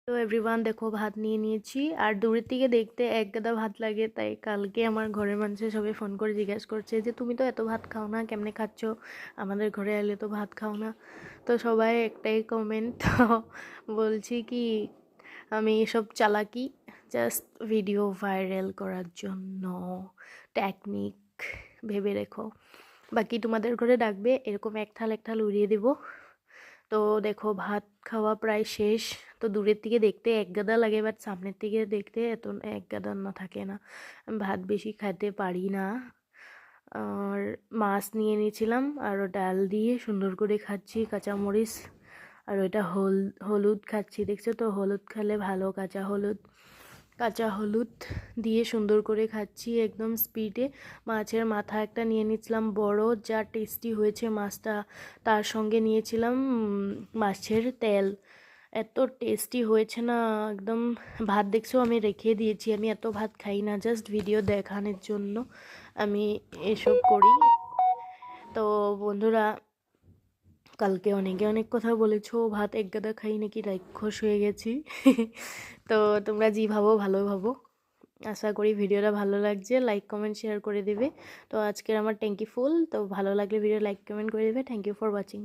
তো এভরিওয়ান দেখো ভাত নিয়ে নিয়েছি আর দূরের থেকে দেখতে এক গাদা ভাত লাগে, তাই কালকে আমার ঘরের মানুষের সবাই ফোন করে জিজ্ঞাসা করছে যে তুমি তো এত ভাত খাও না, কেমনে খাচ্ছ, আমাদের ঘরে এলে তো ভাত খাও না। তো সবাই একটাই কমেন্ট বলছি কি আমি এসব চালাকি জাস্ট ভিডিও ভাইরাল করার জন্য, টেকনিক ভেবে রেখো। বাকি তোমাদের ঘরে ডাকবে এরকম এক থাল এক থাল উড়িয়ে দেবো। তো দেখো ভাত খাওয়া প্রায় শেষ। তো দূরের থেকে দেখতে এক গাদা লাগে, বাট সামনের থেকে দেখতে এত এক গাদা না থাকে না। আমি ভাত বেশি খেতে পারি না। আর মাছ নিয়ে নিয়েছিলাম আর ডাল দিয়ে সুন্দর করে খাচ্ছি, কাঁচামরিচ আর ওইটা হলুদ খাচ্ছি, দেখছো তো হলুদ খেলে ভালো, কাঁচা হলুদ দিয়ে সুন্দর করে খাচ্ছি একদম স্পিডে। মাছের মাথা একটা নিয়ে নিয়েছিলাম বড়, যা টেস্টি হয়েছে মাছটা। তার সঙ্গে নিয়েছিলাম মাছের তেল, এত টেস্টি হয়েছে না একদম। ভাত দেখছো আমি রেখে দিয়েছি, আমি এত ভাত খাই না, জাস্ট ভিডিও দেখানোর জন্য আমি এসব করি। তো বন্ধুরা, কালকে অনেকে অনেক কথা বলেছো ভাত এক গাদা খাই নাকি রাক্ষস হয়ে গেছি। তো তোমরা জি ভাবো ভালো ভাবো। আশা করি ভিডিওটা ভালো লাগছে, লাইক কমেন্ট শেয়ার করে দেবে। তো আজকের আমার ট্যাঙ্কি ফুল, তো ভালো লাগলে ভিডিও লাইক কমেন্ট করে দেবে। Thank you for watching.